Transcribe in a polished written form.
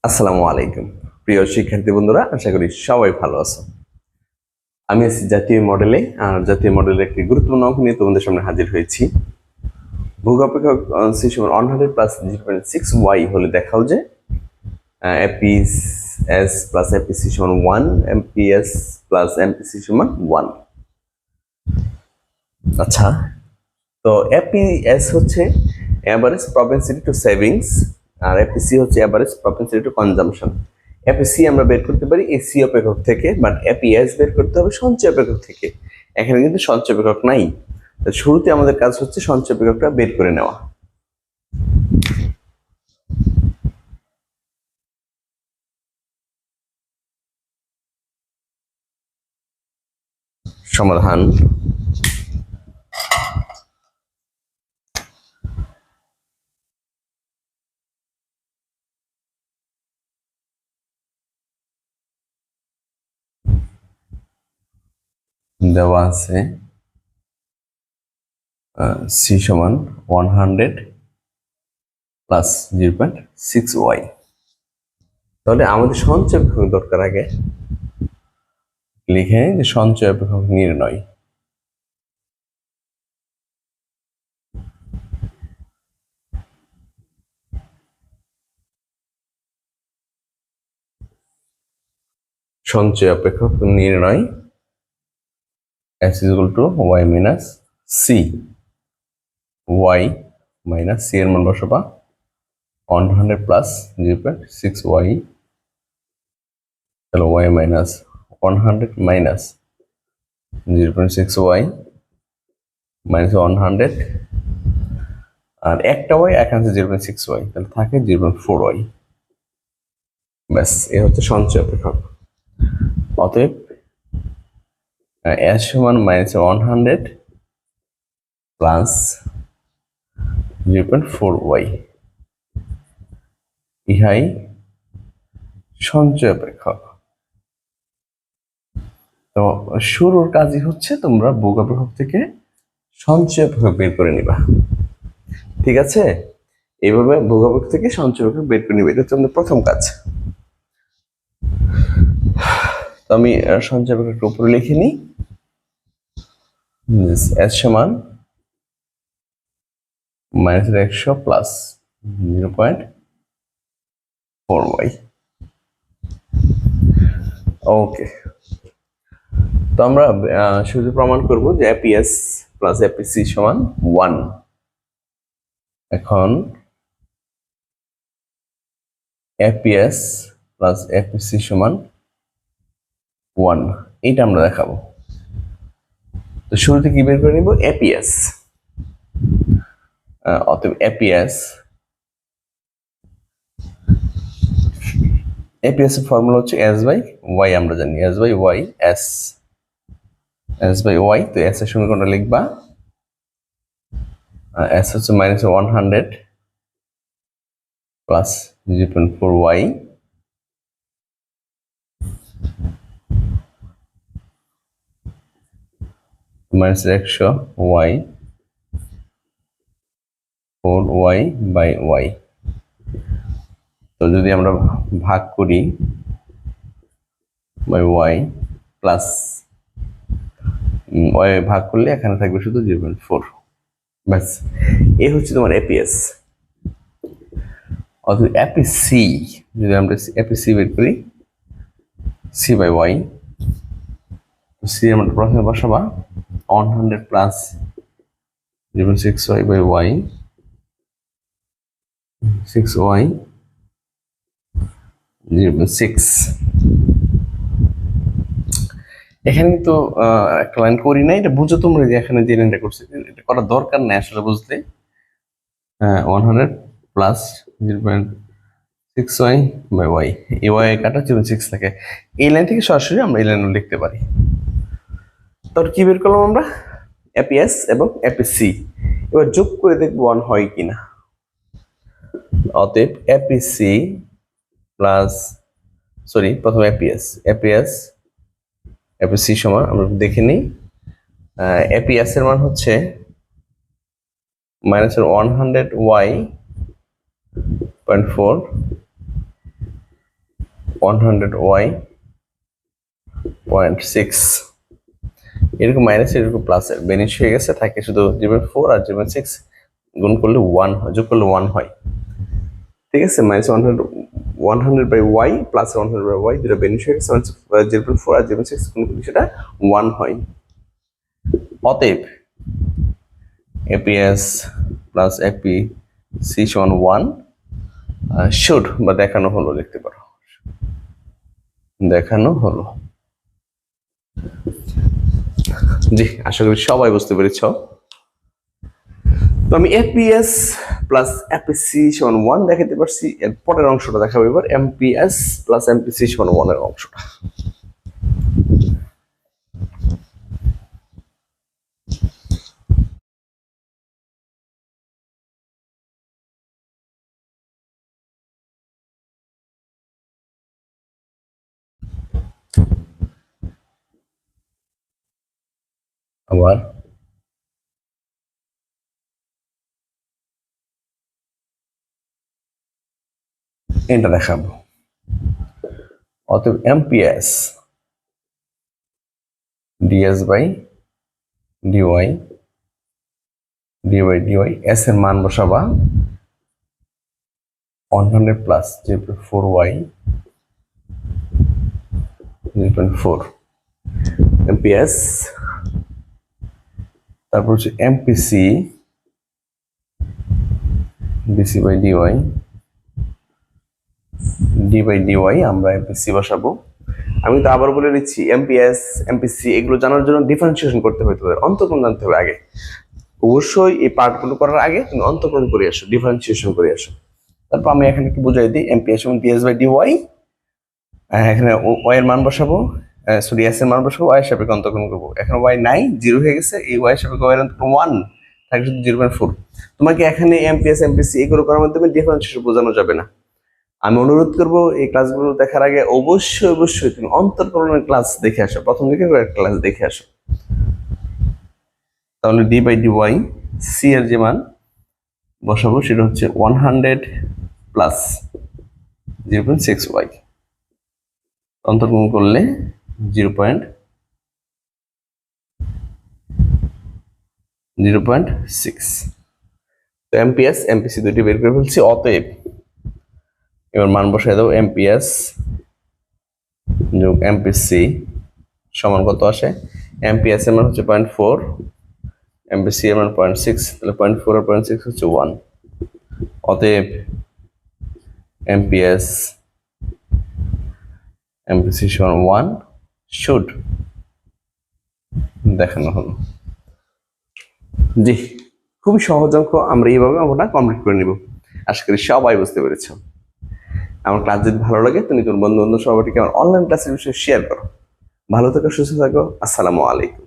আসসালামু আলাইকুম প্রিয় শিক্ষার্থী বন্ধুরা, আশা করি সবাই ভালো আছো। আমি আছি জাতীয় মডেলে, আর জাতীয় মডেলের একটি গুরুত্বপূর্ণ অঙ্ক নিয়ে তোমাদের সামনে হাজির হয়েছি। ভূগোপেক্ষক সি সমান 100 প্লাস 0.6 y হলে দেখাও যে এপিএস প্লাস এপিসি সমান 1, এমপিএস প্লাস এমপিসি সমান 1। আচ্ছা, তো এপিএস হচ্ছে অ্যাভারেজ প্রপেনসিটি টু সেভিংস, আর এপিসি হচ্ছে অ্যাভারেজ প্রপেনসিটি টু কনজাম্পশন। এপিসি আমরা বের করতে পারি এসি অপেক্ষক থেকে, বাট এপিএস বের করতে হবে সঞ্চয় অপেক্ষক থেকে। এখানে কিন্তু সঞ্চয় অপেক্ষক নাই, তো শুরুতে আমাদের কাজ হচ্ছে সঞ্চয় অপেক্ষকটা বের করে নেওয়া। সমাধান। দেওয়া আছে সি সমান 100 প্লাস 0.6y। তাহলে আমাদের সঞ্চয় অপেক্ষক দরকার। আগে লিখে যে সঞ্চয় অপেক্ষক নির্ণয়। সঞ্চয় অপেক্ষক নির্ণয় s is equal to y minus c, y minus c এর মান বসাবা 100 plus 0.6y, তাহলে y minus 100 minus 0.6y minus 100, আর একটা y এখানে 0.6y, তাহলে থাকে 0.4y। ব্যাস, এ হচ্ছে সঞ্চয় অপেক্ষক। অতএব s সমান মাইনাস 100 প্লাস 0.4y, ইহাই সঞ্চয় অপেক্ষক। তো শুরুর কাজই হচ্ছে তোমরা ভোগ অপেক্ষক থেকে সঞ্চয় অপেক্ষক বের করে নিবা। ঠিক আছে, এইভাবে ভোগ অপেক্ষক থেকে সঞ্চয় অপেক্ষক বের করে নিবে, এটা হচ্ছে আমাদের প্রথম কাজ। তো আমি সঞ্চয় অপেক্ষকটা উপরে লিখে নিই। এস সমান -100 প্লাস 0.4y। ওকে, তো আমরা শুধু প্রমাণ করব যে এপিএস প্লাস এপিসি সমান 1। এখন এপিএস প্লাস এপিসি সমান 1, এইটা আমরা দেখাবো। তো শুরুতে কি বের করে নিব? এপিএস। অতএব এপিএস এপিএস এর ফর্মুলা হচ্ছে এস বাই ওয়াই। আমরা জানি S by Y, S by Y. তো এস এর সমীকরণটা লিখবা, এস হচ্ছে -100 plus 0.4y -100 y 4y by y। তো যদি আমরা ভাগ করি বাই y প্লাস y ভাগ করলে এখানে থাকবে শুধু 0.4। ব্যাস, এই হচ্ছে তোমার এপিএস। অথবা এপিসি, যদি আমরা এপিসি বের করি সি বাই ওয়াই, সি আমরা প্রথমে বসাবা 100 plus 0.6y by y, 6y 0.6। এখানে কিন্তু একটা লাইন করি না, এটা বুঝো তোমরা যে এখানে যে লাইনটা করছি এটা করার দরকার নাই আসলে বুঝতে। 100 প্লাস 0.6y বাই y, এই y কাটা 0.6 থাকে। এই লাইন থেকে সরাসরি আমরা এই লাইনও লিখতে পারি। তারপর কি বের করলাম আমরা? এপিএস এবং এপিসি। এবার যোগ করে দেখবো 1 হয় কিনা। অতএব এপিসি প্লাস প্রথমে এপিসি সমান আমরা দেখে নিই। এপিএস এর মান হচ্ছে -100y 0.4 100y 0.6 এরকম মাইনাস এরকম প্লাসের বেনিশ হয়ে গেছে, থাকে শুধু 0.4 আর 0.6 গুণ করলে 1 হয়, যোগ করলে 1 হয়। ঠিক আছে, minus 100 by Y plus 100 by Y দুটো বেনিশ হয়ে গেছে, 0.4 আর 0.6 গুণ করলে সেটা 1 হয়। অতএব এপিএস প্লাস এপিসি সমান 1 শুড বা দেখানো হলো, লিখতে পারো দেখানো হলো। জি, আশা করি সবাই বুঝতে পেরেছ। তো আমি এপিএস প্লাস এপিসি সমান 1 দেখাতে পারছি। এর পরের অংশটা দেখাবো এবার, এমপিএস প্লাস এমপিসি সমান 1 এর অংশটা। আবার এটা দেখাবো। অতএব MPS dS by dY dY S এর মান বসাবা 100 প্লাস 0.4y 0.4 এমপিএস, তারপর হচ্ছে MPC dC by dY d by dY, আমরা এমপিসি বসাবো। আমি তো আবার বলে দিচ্ছি, এমপিএস এমপিসি এগুলো জানার জন্য ডিফারেন্সিয়েশন করতে হবে, অন্তঃক্রম জানতে হবে আগে। অবশ্যই এই পার্টগুলো করার আগে তুমি অন্তঃক্রম করে আসো, ডিফারেন্সিয়েশন করে আসো। তারপর আমি এখানে একটু বুঝাই দিই, এমপিএস এবং ডিএস বাই ডিওয়াই, এখানে ওয়াই এর মান বসাবো, সরি এস এর মান বসাবো, ওয়াই এর সাপেক্ষে অন্তঃক্রম করবো। এখন ওয়াই নাই, 0 হয়ে গেছে, এই ওয়াই এর সাপেক্ষে ওয়াই এর অন্তঃক্রম 1 থাকে শুধু 0.4। তোমাকে এখানে এমপিএস এমপিসি এগুলো করার মাধ্যমে ডিফারেন্সিয়েশন বোঝানো যাবে না। আমি অনুরোধ করবো এই ক্লাসগুলো দেখার আগে অবশ্যই তুমি অন্তঃকরণের ক্লাস দেখে আসো, প্রথম দিকে ক্লাস দেখে আসো। তাহলে d by d Y C এর যে মান বসাবো সেটা হচ্ছে 100 প্লাস 0.6y, অন্তর্গণ করলে 0.6। তো এমপিএস এমপিসি দুটি বের করে ফেলছি। অতএব এবার মান বসাই দেবো, এমপিএস যোগ এমপিসি সমান কত আসে, এমপিএস এর মান হচ্ছে 0.4, এমপিসি এর মান 0.6, তাহলে 0.4 আর 0.6 হচ্ছে 1। অতএব এমপিএস এমপিসি সমান 1 শুড দেখানো হলো। জি, খুবই সহজ অঙ্ক, আমরা এইভাবে অঙ্কটা কমপ্লিট করে নিব। আশা করি সবাই বুঝতে পেরেছ। আমার ক্লাস যদি ভালো লাগে তুমি তোমার বন্ধু বান্ধব সবাইকে আমার অনলাইন ক্লাসের বিষয়ে শেয়ার করো। ভালো থাকো, সুস্থ থাকো, আসসালামু আলাইকুম।